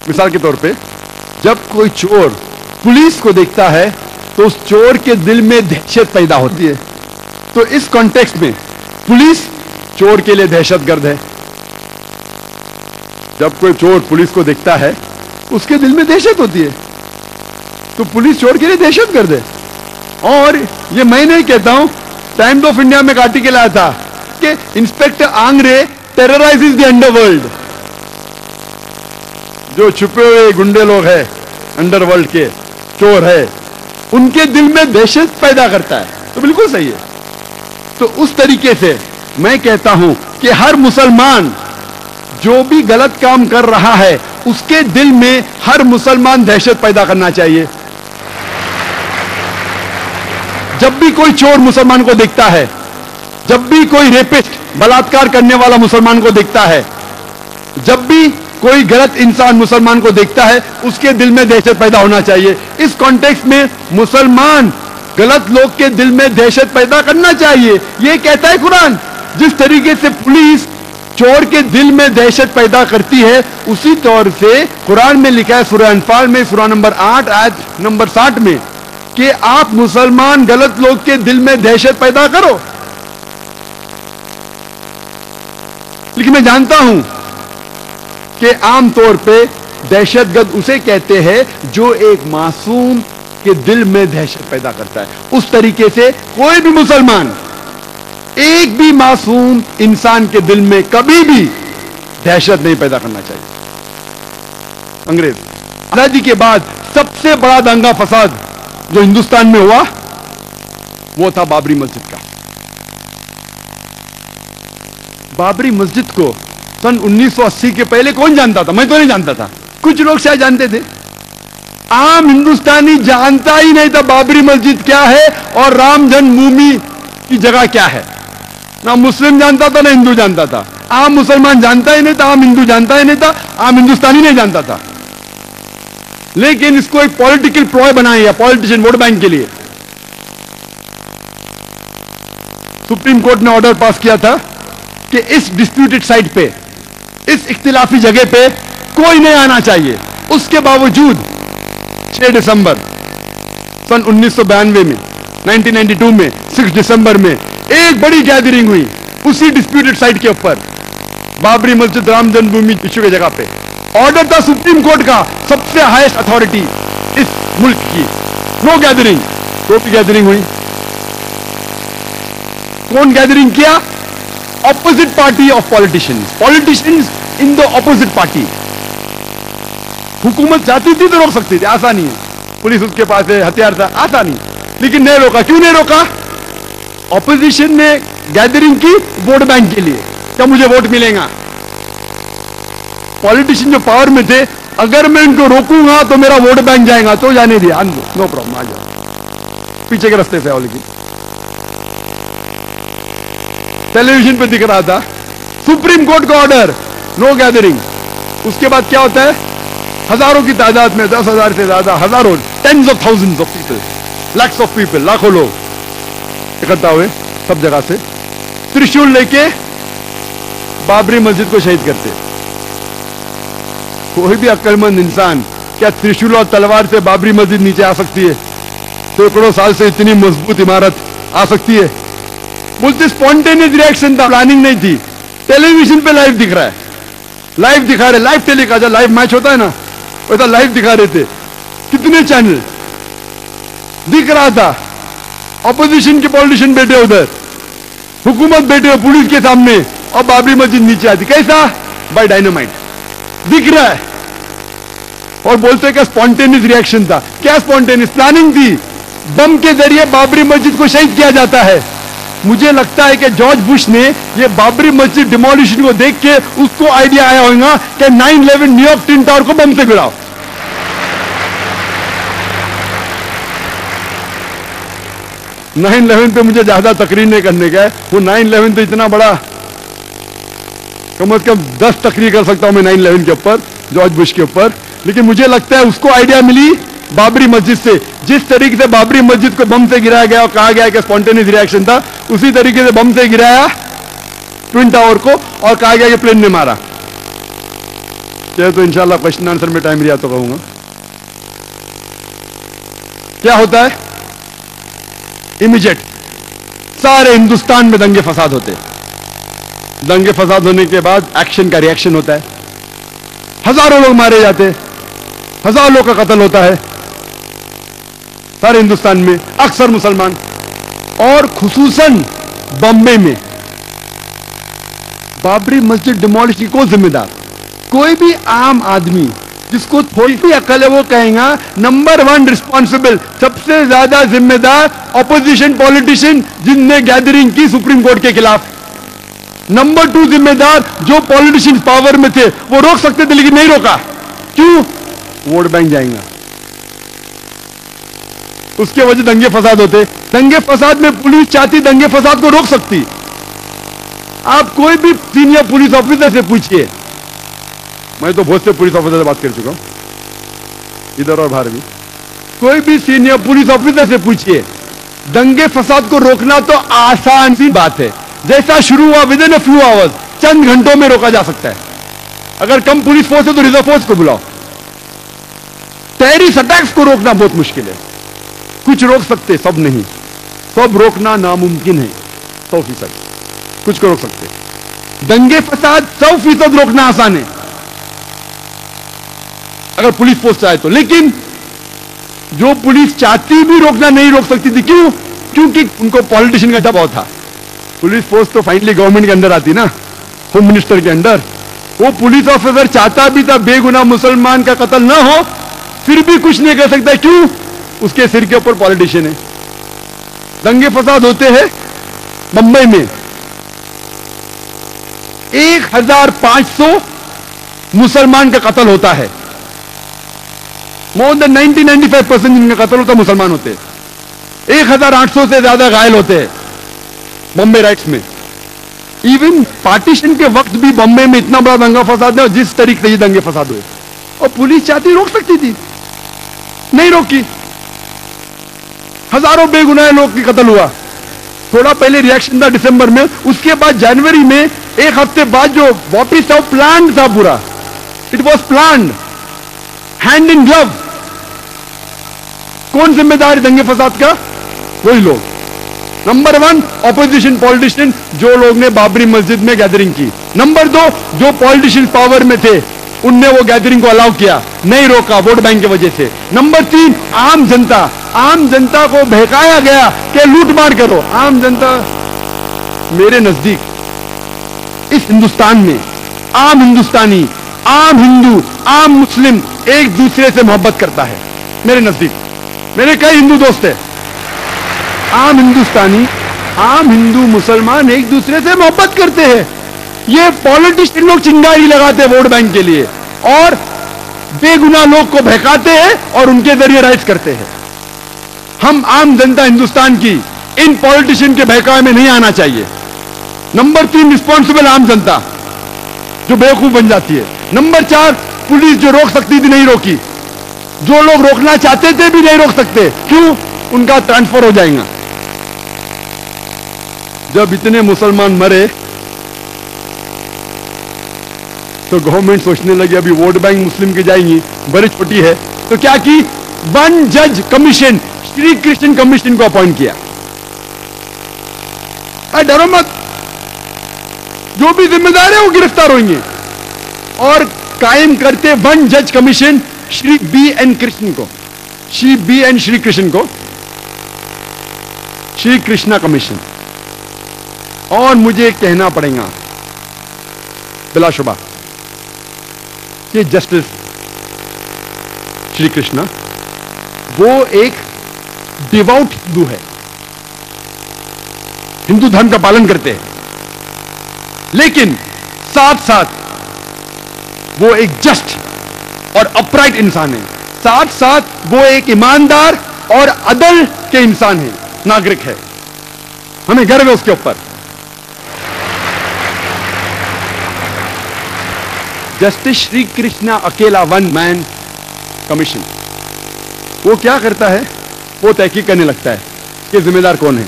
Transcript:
मिसाल के तौर पे जब कोई चोर पुलिस को देखता है तो उस चोर के दिल में दहशत पैदा होती है। तो इस कॉन्टेक्स्ट में पुलिस चोर के लिए दहशतगर्द है। जब कोई चोर पुलिस को देखता है उसके दिल में दहशत होती है, तो पुलिस चोर के लिए दहशतगर्द है। और ये मैं नहीं कहता हूं, टाइम्स ऑफ इंडिया में एक आर्टिकल आया था कि इंस्पेक्टर आंग्रे टेरराइजेस द अंडरवर्ल्ड। जो छुपे हुए गुंडे लोग हैं अंडरवर्ल्ड के, चोर है, उनके दिल में दहशत पैदा करता है। तो बिल्कुल सही है। तो उस तरीके से मैं कहता हूं कि हर मुसलमान जो भी गलत काम कर रहा है उसके दिल में हर मुसलमान दहशत पैदा करना चाहिए। जब भी कोई चोर मुसलमान को देखता है, जब भी कोई रेपिस्ट बलात्कार करने वाला मुसलमान को देखता है, जब भी कोई गलत इंसान मुसलमान को देखता है, उसके दिल में दहशत पैदा होना चाहिए। इस कॉन्टेक्स्ट में मुसलमान गलत लोग के दिल में दहशत पैदा करना चाहिए, यह कहता है कुरान। जिस तरीके से पुलिस चोर के दिल में दहशत पैदा करती है, उसी तौर से कुरान में लिखा है सूरह अनफाल में सूरह नंबर 8 आयत नंबर 60 में कि आप मुसलमान गलत लोग के दिल में दहशत पैदा करो। लेकिन मैं जानता हूं कि आमतौर पे दहशतगर्द उसे कहते हैं जो एक मासूम के दिल में दहशत पैदा करता है। उस तरीके से कोई भी मुसलमान एक भी मासूम इंसान के दिल में कभी भी दहशत नहीं पैदा करना चाहिए। अंग्रेज आजादी के बाद सबसे बड़ा दंगा फसाद जो हिंदुस्तान में हुआ वो था बाबरी मस्जिद का। बाबरी मस्जिद को सन 1980 के पहले कौन जानता था? मैं तो नहीं जानता था, कुछ लोग शायद जानते थे। आम हिंदुस्तानी जानता ही नहीं था बाबरी मस्जिद क्या है और राम जन्मभूमि की जगह क्या है। ना मुस्लिम जानता था ना हिंदू जानता था। आम मुसलमान जानता ही नहीं था, आम हिंदू जानता ही नहीं था, आम हिंदुस्तानी नहीं जानता था। लेकिन इसको एक पॉलिटिकल प्लॉय बनाया पॉलिटिशियन वोट बैंक के लिए। सुप्रीम कोर्ट ने ऑर्डर पास किया था कि इस डिस्प्यूटेड साइट पे, इस इख्तिलाफी जगह पे कोई नहीं आना चाहिए। उसके बावजूद 6 दिसंबर सन 1992 में 1992 में 6 दिसंबर में एक बड़ी गैदरिंग हुई उसी डिस्प्यूटेड साइट के ऊपर, बाबरी मस्जिद राम जन्मभूमि इश्यू की जगह पे। ऑर्डर था सुप्रीम कोर्ट का, सबसे हाईएस्ट अथॉरिटी इस मुल्क की, नो गैदरिंग। तो भी गैदरिंग हुई। कौन गैदरिंग किया? Opposite party of politicians, politicians in the opposite party. हुकूमत चाहती थी तो रोक सकती थी, आसानी है, पुलिस उसके पास है, हथियार था, आसानी, लेकिन नहीं रोका। क्यों नहीं रोका? ऑपोजिशन ने गैदरिंग की वोट बैंक के लिए, क्या मुझे वोट मिलेगा। पॉलिटिशियन जो पावर में थे, अगर मैं इनको रोकूंगा तो मेरा वोट बैंक जाएगा, तो जाने दिया, नो प्रॉब्लम, आ जाओ, पीछे के रास्ते से आओ। लेकिन टेलीविजन पे दिख रहा था सुप्रीम कोर्ट का ऑर्डर, नो गैदरिंग। उसके बाद क्या होता है? हजारों की तादाद में, 10,000 से ज्यादा, हजारों, tens of thousands of people, lakhs of people, लाखों लोग इकट्ठा हुए सब जगह से, त्रिशूल लेके बाबरी मस्जिद को शहीद करते। कोई भी अक्लमंद इंसान क्या त्रिशूल और तलवार से बाबरी मस्जिद नीचे आ सकती है? सैकड़ों साल से इतनी मजबूत इमारत आ सकती है? बोलते स्पॉन्टेनियस रिएक्शन था, प्लानिंग नहीं थी। टेलीविजन पे लाइव दिख रहा है, लाइव दिखा रहे, लाइव टेलीकास्ट, लाइव मैच होता है ना, वैसा लाइव दिखा रहे थे, कितने चैनल दिख रहा था। ऑपोजिशन के पॉलिटिशियन बैठे उधर, हुकूमत बैठे पुलिस के सामने, और बाबरी मस्जिद नीचे आती। कैसा? बाय डायनामाइट, दिख रहा है। और बोलते क्या स्पॉन्टेनियस रिएक्शन था? क्या स्पॉन्टेनियस? प्लानिंग थी। बम के जरिए बाबरी मस्जिद को शहीद किया जाता है। मुझे लगता है कि जॉर्ज बुश ने ये बाबरी मस्जिद डिमोलिशन को देख के उसको आइडिया आया होगा कि 9/11 न्यूयॉर्क ट्विन टावर को बम से गिराओ। — 9/11 पे मुझे ज्यादा तकरीर नहीं करने का है, वो 9/11 तो इतना बड़ा, कम से कम 10 तकरीर कर सकता हूं मैं 9/11 के ऊपर, जॉर्ज बुश के ऊपर। लेकिन मुझे लगता है उसको आइडिया मिली बाबरी मस्जिद से। जिस तरीके से बाबरी मस्जिद को बम से गिराया गया और कहा गया कि स्पॉन्टेनियस रिएक्शन था, उसी तरीके से बम से गिराया ट्विन टावर को और कहा गया कि प्लेन ने मारा। क्या तो इंशाल्लाह क्वेश्चन आंसर में टाइम लिया तो कहूंगा। क्या होता है? इमीडिएट सारे हिंदुस्तान में दंगे फसाद होते। दंगे फसाद होने के बाद एक्शन का रिएक्शन होता है, हजारों लोग मारे जाते, हजारों लोग का कत्ल होता है सारे हिंदुस्तान में, अक्सर मुसलमान, और खुसूसन बॉम्बे में। बाबरी मस्जिद डिमोलिश की कौन जिम्मेदार? कोई भी आम आदमी जिसको थोड़ी सी अकल है वो कहेगा नंबर 1 रिस्पॉन्सिबल, सबसे ज्यादा जिम्मेदार ऑपोजिशन पॉलिटिशियन जिनने गैदरिंग की सुप्रीम कोर्ट के खिलाफ। नंबर 2 जिम्मेदार जो पॉलिटिशियंस पावर में थे, वो रोक सकते थे लेकिन नहीं रोका। क्यों? वोट बैंक जाएगा, उसके वजह दंगे फसाद होते। दंगे फसाद में पुलिस चाहती दंगे फसाद को रोक सकती। आप कोई भी सीनियर पुलिस ऑफिसर से पूछिए, मैं तो बहुत से पुलिस ऑफिसर से बात कर चुका हूं इधर और बाहर भी, कोई भी सीनियर पुलिस ऑफिसर से पूछिए, दंगे फसाद को रोकना तो आसान सी बात है। जैसा शुरू हुआ within a few hours, चंद घंटों में रोका जा सकता है। अगर कम पुलिस फोर्स है तो रिजर्व फोर्स को बुलाओ। टेररिस्ट अटैक्स को रोकना बहुत मुश्किल है, कुछ रोक सकते, सब नहीं। सब रोकना नामुमकिन है, 100%। कुछ को रोक सकते। दंगे फसाद 100% रोकना आसान है अगर पुलिस फोर्स चाहे तो, लेकिन जो पुलिस चाहती भी रोकना नहीं रोक सकती थी। क्यों? क्योंकि उनको पॉलिटिशियन का दबाव था। पुलिस फोर्स तो फाइनली गवर्नमेंट के अंदर आती ना, होम मिनिस्टर के अंदर। वो पुलिस ऑफिसर चाहता भी था बेगुनाह मुसलमान का कत्ल ना हो, फिर भी कुछ नहीं कर सकता। क्यों? उसके सिर के ऊपर पॉलिटिशियन है। दंगे फसाद होते हैं मुंबई में, 1500 मुसलमान का कत्ल होता है। मोर देन 90-95% जिनका कत्ल होता है मुसलमान होते हैं। 1800 से ज्यादा घायल होते हैं बॉम्बे राइट्स में। इवन पार्टीशन के वक्त भी बॉम्बे में इतना बड़ा दंगा फसाद है, और जिस तरीके से ये दंगे फसाद हुए, और पुलिस चाहती रोक सकती थी, नहीं रोकी। हजारों बेगुनाह लोग की कत्ल हुआ। थोड़ा पहले रिएक्शन था दिसंबर में, उसके बाद जनवरी में, एक हफ्ते बाद जो वापिस था, प्लान था पूरा। It was planned, hand in glove. कौन जिम्मेदार है दंगे फसाद का? वही लोग। नंबर 1 ऑपोजिशन पॉलिटिशियन, जो लोग ने बाबरी मस्जिद में गैदरिंग की। नंबर 2 जो पॉलिटिशियन पावर में थे, उनने वो गैदरिंग को अलाउ किया, नहीं रोका वोट बैंक की वजह से। नंबर 3 आम जनता। आम जनता को बहकाया गया कि लूट मार करो। आम जनता, मेरे नजदीक इस हिंदुस्तान में आम हिंदुस्तानी, आम हिंदू, आम मुस्लिम एक दूसरे से मोहब्बत करता है। मेरे नजदीक मेरे कई हिंदू दोस्त हैं। आम हिंदुस्तानी, आम हिंदू मुसलमान एक दूसरे से मोहब्बत करते हैं। ये पॉलिटिशियन लोग चिंगारी लगाते हैं वोट बैंक के लिए, और बेगुनाह लोग को बहकाते हैं और उनके जरिए राइट्स करते हैं। हम आम जनता हिंदुस्तान की इन पॉलिटिशियन के बहकावे में नहीं आना चाहिए। नंबर 3 रिस्पॉन्सिबल आम जनता, जो बेवकूफ बन जाती है। नंबर 4 पुलिस, जो रोक सकती थी नहीं रोकी। जो लोग रोकना चाहते थे भी नहीं रोक सकते। क्यों? उनका ट्रांसफर हो जाएगा। जब इतने मुसलमान मरे तो गवर्नमेंट सोचने लगी अभी वोट बैंक मुस्लिम की जाएंगी, बड़ी छोटी है, तो क्या की 1 जज कमीशन, श्री कृष्ण कमीशन को अपॉइंट किया। डरो मत, जो भी जिम्मेदार है वो गिरफ्तार होंगे। और कायम करते 1 जज कमीशन श्री B.N. कृष्ण को, श्री B.N. श्री कृष्ण को श्री कृष्णा कमीशन। और मुझे कहना पड़ेगा बिलाशुबा, ये जस्टिस श्री कृष्णा वो एक डिवाउट हिंदू है, हिंदू धर्म का पालन करते हैं, लेकिन साथ साथ वो एक जस्ट और अपराइट इंसान है। साथ साथ वो एक ईमानदार और अदल के इंसान है, नागरिक है। हमें गर्व है उसके ऊपर। जस्टिस श्री कृष्णा अकेला 1 मैन कमीशन, वो क्या करता है? वो तहकीक करने लगता है कि जिम्मेदार कौन है।